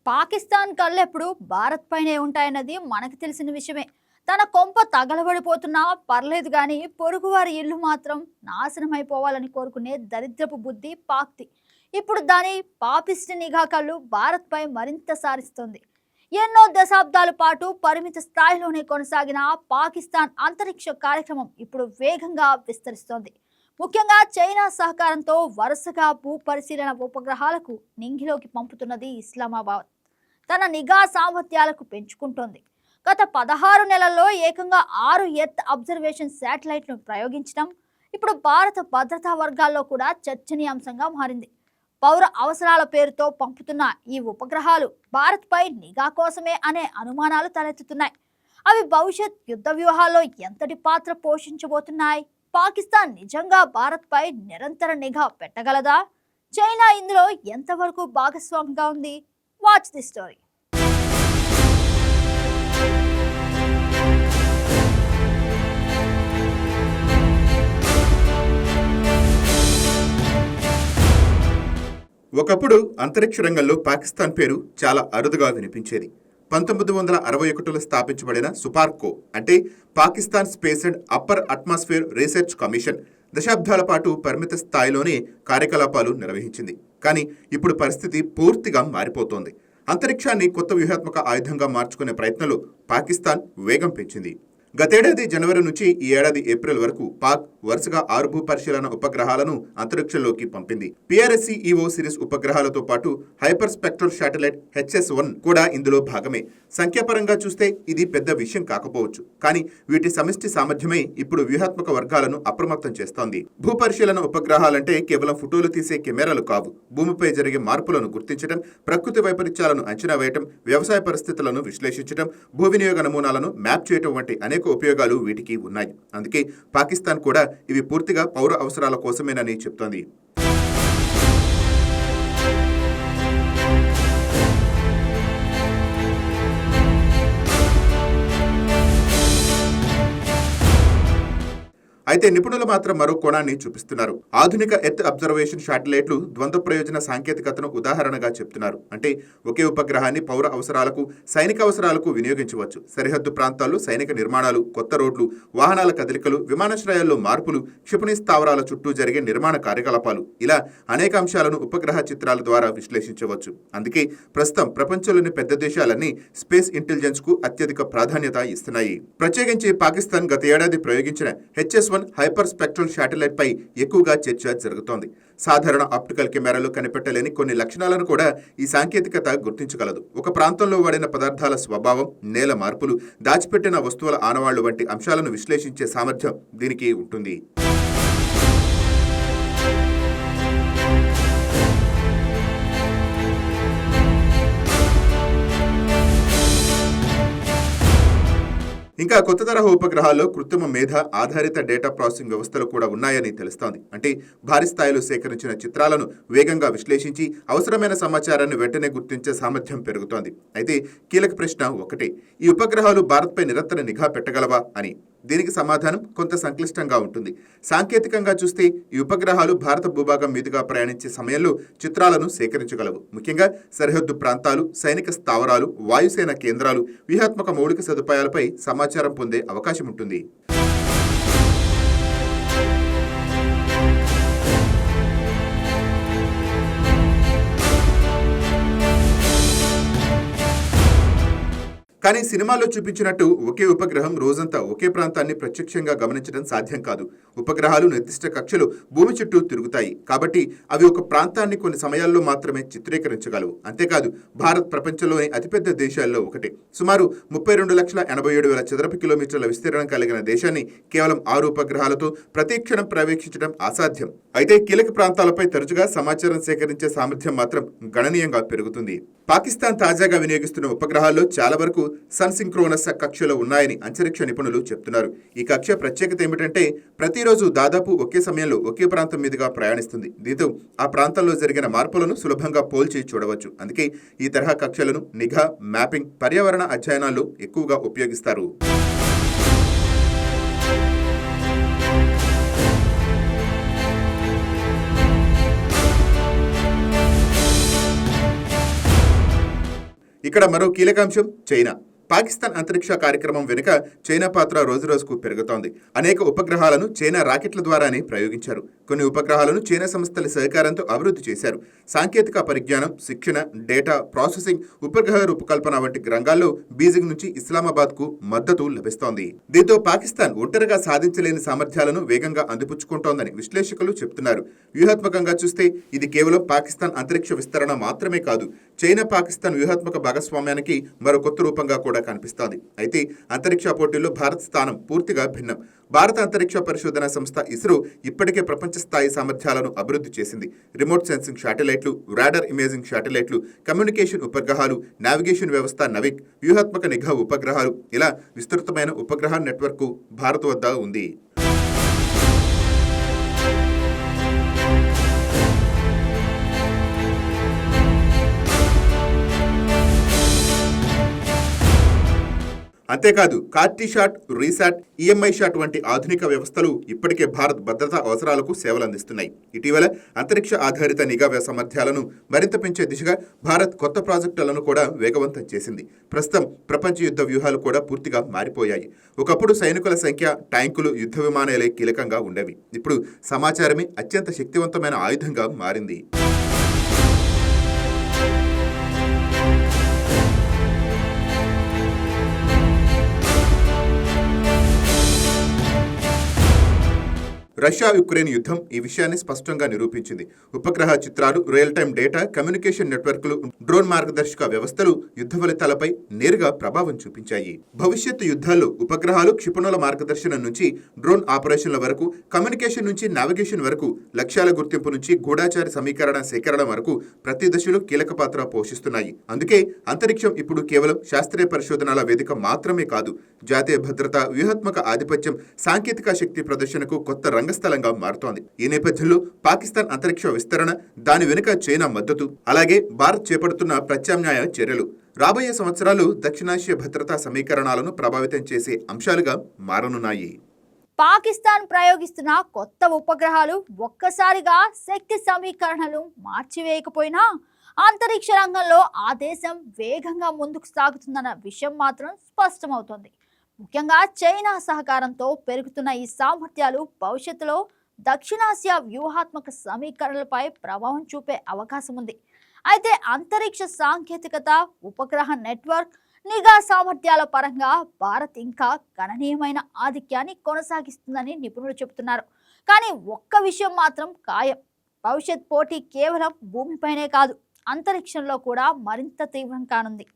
పాకిస్తాన్ కళ్ళెప్పుడు భారత్ పైనే ఉంటాయన్నది మనకు తెలిసిన విషయమే. తన కొంప తగలబడిపోతున్నా పర్లేదు గాని పొరుగువారి ఇల్లు మాత్రం నాశనమైపోవాలని కోరుకునే దరిద్రపు బుద్ధి పాక్ది. ఇప్పుడు దాని పాపిస్ట్ నిఘా కళ్ళు భారత్ పై మరింత సారిస్తుంది. ఎన్నో దశాబ్దాల పాటు పరిమిత స్థాయిలోనే కొనసాగిన పాకిస్తాన్ అంతరిక్ష కార్యక్రమం ఇప్పుడు వేగంగా విస్తరిస్తోంది. ముఖ్యంగా చైనా సహకారంతో వరుసగా భూ పరిశీలన ఉపగ్రహాలకు నింగిలోకి పంపుతున్నది ఇస్లామాబాద్. తన నిఘా సామర్థ్యాలకు పెంచుకుంటోంది. గత 16 నెలల్లో ఏకంగా 6 ఎర్త్ అబ్జర్వేషన్ శాటిలైట్ను ప్రయోగించడం ఇప్పుడు భారత భద్రతా వర్గాల్లో కూడా చర్చనీయాంశంగా మారింది. పౌర అవసరాల పేరుతో పంపుతున్న ఈ ఉపగ్రహాలు భారత్పై నిఘా కోసమే అనే అనుమానాలు తలెత్తుతున్నాయి. అవి భవిష్యత్ యుద్ధ వ్యూహాల్లో ఎంతటి పాత్ర పోషించబోతున్నాయి? పాకిస్తాన్ నిజంగా భారత్పై నిరంతర నిఘా పెట్టగలదా? చైనా ఇందులో ఎంతవరకు భాగస్వామిగా ఉంది? Watch the story. ఒకప్పుడు అంతరిక్ష రంగంలో పాకిస్తాన్ పేరు చాలా అరుదుగా వినిపించేది. 1961లో స్థాపించబడిన సుపార్కో అంటే Pakistan space and upper atmosphere research commission దశాబ్దాల పాటు పరిమిత స్థాయిలోనే కార్యకలాపాలు నిర్వహించింది. కానీ ఇప్పుడు పరిస్థితి పూర్తిగా మారిపోతోంది. అంతరిక్షాన్ని కొత్త వ్యూహాత్మక ఆయుధంగా మార్చుకునే ప్రయత్నంలో పాకిస్తాన్ వేగం పెంచింది. గతేడాది జనవరి నుంచి ఈ ఏడాది ఏప్రిల్ వరకు పాక్ వరుసగా 6 భూ పరిశీలన ఉపగ్రహాలను అంతరిక్షంలోకి పంపింది. PRSEO సిరీస్ ఉపగ్రహాలతో పాటు హైపర్ స్పెక్ట్రల్ శాటిలైట్ HS-1 కూడా ఇందులో భాగమే. సంఖ్యాపరంగా చూస్తే ఇది పెద్ద విషయం కాకపోవచ్చు, కానీ వీటి సమిష్టి సామర్థ్యమే ఇప్పుడు వ్యూహాత్మక వర్గాలను అప్రమత్తం చేస్తోంది. భూ పరిశీలన ఉపగ్రహాలంటే కేవలం ఫోటోలు తీసే కెమెరాలు కావు. భూమిపై జరిగే మార్పులను గుర్తించడం, ప్రకృతి వైపరీత్యాలను అంచనా వేయటం, వ్యవసాయ పరిస్థితులను విశ్లేషించడం, భూ వినియోగ నమూనాలను మ్యాప్ చేయటం వంటి అనేక ఉపయోగాలు వీటికి ఉన్నాయి. అందుకే పాకిస్తాన్ కూడా ఇవి పూర్తిగా పౌర అవసరాల కోసమేనని చెప్తోంది. అయితే నిపుణులు మాత్రం మరో కోణాన్ని చూపిస్తున్నారు. ఆధునిక ఎర్త్ అబ్జర్వేషన్ శాటిలైట్లు ద్వంద్వ ప్రయోజన సాంకేతికతను ఉదాహరణగా చెప్తున్నారు. అంటే ఒకే ఉపగ్రహాన్ని పౌర అవసరాలకు, సైనిక అవసరాలకు వినియోగించవచ్చు. సరిహద్దు ప్రాంతాల్లో సైనిక నిర్మాణాలు, కొత్త రోడ్లు, వాహనాల కదలికలు, విమానాశ్రయాల్లో మార్పులు, క్షిపణి స్థావరాల చుట్టూ జరిగే నిర్మాణ కార్యకలాపాలు, ఇలా అనేక అంశాలను ఉపగ్రహ చిత్రాల ద్వారా విశ్లేషించవచ్చు. అందుకే ప్రస్తుతం ప్రపంచంలోని పెద్ద దేశాలన్నీ స్పేస్ ఇంటెలిజెన్స్ కు అత్యధిక ప్రాధాన్యత ఇస్తున్నాయి. ప్రత్యేకించి పాకిస్తాన్ గత ఏడాది ప్రయోగించిన HS-1 హైపర్ స్పెక్ట్రల్ శాటిలైట్ పై ఎక్కువగా చర్చ జరుగుతోంది. సాధారణ ఆప్టికల్ కెమెరాలు కనిపెట్టలేని కొన్ని లక్షణాలను కూడా ఈ సాంకేతికత గుర్తించగలదు. ఒక ప్రాంతంలో వాడిన పదార్థాల స్వభావం, నేల మార్పులు, దాచిపెట్టిన వస్తువుల ఆనవాళ్లు వంటి అంశాలను విశ్లేషించే సామర్థ్యం దీనికి ఉంటుంది. ఇంకా కొత్త తరహా ఉపగ్రహాల్లో కృత్రిమ మేధ ఆధారిత డేటా ప్రాసెసింగ్ వ్యవస్థలు కూడా ఉన్నాయని తెలుస్తోంది. అంటే భారీ స్థాయిలో సేకరించిన చిత్రాలను వేగంగా విశ్లేషించి అవసరమైన సమాచారాన్ని వెంటనే గుర్తించే సామర్థ్యం పెరుగుతోంది. అయితే కీలక ప్రశ్న ఒకటే, ఈ ఉపగ్రహాలు భారత్పై నిరంతర నిఘా పెట్టగలవా అని. దీనికి సమాధానం కొంత సంక్లిష్టంగా ఉంటుంది. సాంకేతికంగా చూస్తే ఈ ఉపగ్రహాలు భారత భూభాగం మీదుగా ప్రయాణించే సమయంలో చిత్రాలను సేకరించగలవు. ముఖ్యంగా సరిహద్దు ప్రాంతాలు, సైనిక స్థావరాలు, వాయుసేన కేంద్రాలు, వ్యూహాత్మక మౌలిక సదుపాయాలపై సమాచారం పొందే అవకాశం ఉంటుంది. కానీ సినిమాల్లో చూపించినట్టు ఒకే ఉపగ్రహం రోజంతా ఒకే ప్రాంతాన్ని ప్రత్యక్షంగా గమనించడం సాధ్యం కాదు. ఉపగ్రహాలు నిర్దిష్ట కక్షలో భూమి చుట్టూ తిరుగుతాయి. కాబట్టి అవి ఒక ప్రాంతాన్ని కొన్ని సమయాల్లో మాత్రమే చిత్రీకరించగలవు. అంతేకాదు భారత్ ప్రపంచంలోని అతిపెద్ద దేశాల్లో ఒకటి. సుమారు 32,87,000 చదరపు కిలోమీటర్ల విస్తీర్ణం కలిగిన దేశాన్ని కేవలం 6 ఉపగ్రహాలతో ప్రతిక్షణం పర్యవేక్షించడం అసాధ్యం. అయితే కీలక ప్రాంతాలపై తరచుగా సమాచారం సేకరించే సామర్థ్యం మాత్రం గణనీయంగా పెరుగుతుంది. పాకిస్తాన్ తాజాగా వినియోగిస్తున్న ఉపగ్రహాల్లో చాలా వరకు సన్సింక్రోనస్ కక్షలో ఉన్నాయని అంతరిక్ష నిపుణులు చెప్తున్నారు. ఈ కక్ష ప్రత్యేకత ఏమిటంటే ప్రతిరోజు దాదాపు ఒకే సమయంలో ఒకే ప్రాంతం మీదుగా ప్రయాణిస్తుంది. దీంతో ఆ ప్రాంతంలో జరిగిన మార్పులను సులభంగా పోల్చి చూడవచ్చు. అందుకే ఈ తరహా కక్షలను నిఘా, మ్యాపింగ్, పర్యావరణ అధ్యయనాల్లో ఎక్కువగా ఉపయోగిస్తారు. ఇక్కడ మరో కీలకాంశం చైనా. పాకిస్తాన్ అంతరిక్ష కార్యక్రమం వెనుక చైనా పాత్ర రోజురోజుకు పెరుగుతోంది. అనేక ఉపగ్రహాలను చైనా రాకెట్ల ద్వారానే ప్రయోగించారు. కొన్ని ఉపగ్రహాలను చైనా సంస్థల సహకారంతో అభివృద్ధి చేశారు. సాంకేతిక పరిజ్ఞానం, శిక్షణ, డేటా ప్రాసెసింగ్, ఉపగ్రహ రూపకల్పన వంటి రంగాల్లో బీజింగ్ నుంచి ఇస్లామాబాద్కు మద్దతు లభిస్తోంది. దీంతో పాకిస్తాన్ ఒంటరిగా సాధించలేని సామర్థ్యాలను వేగంగా అందిపుచ్చుకుంటోందని విశ్లేషకులు చెబుతున్నారు. వ్యూహాత్మకంగా చూస్తే ఇది కేవలం పాకిస్తాన్ అంతరిక్ష విస్తరణ మాత్రమే కాదు, చైనా పాకిస్తాన్ వ్యూహాత్మక భాగస్వామ్యానికి మరో కొత్త రూపంగా కూడా కనిపిస్తోంది. అయితే అంతరిక్ష పోటీల్లో భారత్ స్థానం పూర్తిగా భిన్నం. భారత అంతరిక్ష పరిశోధన సంస్థ ఇస్రో ఇప్పటికే ప్రపంచ స్థాయి సామర్థ్యాలను అభివృద్ధి చేసింది. రిమోట్ సెన్సింగ్ శాటిలైట్లు, రాడార్ ఇమేజింగ్ శాటిలైట్లు, కమ్యూనికేషన్ ఉపగ్రహాలు, నావిగేషన్ వ్యవస్థ నవిక్, వ్యూహాత్మక నిఘా ఉపగ్రహాలు, ఇలా విస్తృతమైన ఉపగ్రహ నెట్వర్క్ భారత్ వద్ద ఉంది. అంతేకాదు కార్టీషాట్, రీసాట్, ఈఎంఐ షాట్ వంటి ఆధునిక వ్యవస్థలు ఇప్పటికే భారత్ భద్రతా అవసరాలకు సేవలందిస్తున్నాయి. ఇటీవల అంతరిక్ష ఆధారిత నిఘా సామర్థ్యాలను మరింత పెంచే దిశగా భారత్ కొత్త ప్రాజెక్టులను కూడా వేగవంతం చేసింది. ప్రస్తుతం ప్రపంచ యుద్ధ వ్యూహాలు కూడా పూర్తిగా మారిపోయాయి. ఒకప్పుడు సైనికుల సంఖ్య, ట్యాంకులు, యుద్ధ విమానాలే కీలకంగా ఉండేవి. ఇప్పుడు సమాచారమే అత్యంత శక్తివంతమైన ఆయుధంగా మారింది. రష్యా యుక్రెయిన్ యుద్ధం ఈ విషయాన్ని స్పష్టంగా నిరూపించింది. ఉపగ్రహ చిత్రాలు, రియల్ టైం డేటా, కమ్యూనికేషన్ నెట్వర్క్లు, డ్రోన్ మార్గదర్శక వ్యవస్థలు యుద్ధ ఫలితాలపై నేరుగా ప్రభావం చూపించాయి. భవిష్యత్తు యుద్ధాల్లో ఉపగ్రహాలు, క్షిపణుల మార్గదర్శనం నుంచి డ్రోన్ ఆపరేషన్ల వరకు, కమ్యూనికేషన్ నుంచి నావిగేషన్ వరకు, లక్ష్యాల గుర్తింపు నుంచి గూఢాచార సమీకరణ సేకరణ వరకు ప్రతి దశలో కీలక పాత్ర పోషిస్తున్నాయి. అందుకే అంతరిక్షం ఇప్పుడు కేవలం శాస్త్రీయ పరిశోధనల వేదిక మాత్రమే కాదు, జాతీయ భద్రత, వ్యూహాత్మక ఆధిపత్యం, సాంకేతిక శక్తి ప్రదర్శనకు కొత్త రంగస్థలంగా మారుతోంది. ఈ నేపథ్యంలో పాకిస్తాన్ అంతరిక్ష విస్తరణ, దాని వెనుక చైనా మద్దతు, అలాగే భారత్ చేపడుతున్న ప్రత్యామ్నాయ చర్యలు రాబోయే సంవత్సరాలు దక్షిణాసియా భద్రతా సమీకరణాలను ప్రభావితం చేసే అంశాలుగా మారనున్నాయి. పాకిస్తాన్ ప్రయోగిస్తున్న కొత్త ఉపగ్రహాలు ఒక్కసారిగా శక్తి సమీకరణలు మార్చివేయకపోయినా అంతరిక్ష రంగంలో ఆ దేశం వేగంగా ముందుకు సాగుతుందన్న విషయం మాత్రం స్పష్టమవుతోంది. ముఖ్యంగా చైనా సహకారంతో పెరుగుతున్న ఈ సామర్థ్యాలు భవిష్యత్తులో దక్షిణాసియా వ్యూహాత్మక సమీకరణలపై ప్రభావం చూపే అవకాశం ఉంది. అయితే అంతరిక్ష సాంకేతికత, ఉపగ్రహ నెట్వర్క్, నిఘా సామర్థ్యాల పరంగా భారత్ ఇంకా గణనీయమైన ఆధిక్యాన్ని కొనసాగిస్తుందని నిపుణులు చెబుతున్నారు. కానీ ఒక్క విషయం మాత్రం ఖాయం, భవిష్యత్ పోటీ కేవలం భూమిపైనే కాదు, అంతరిక్షంలో కూడా మరింత తీవ్రం కానుంది.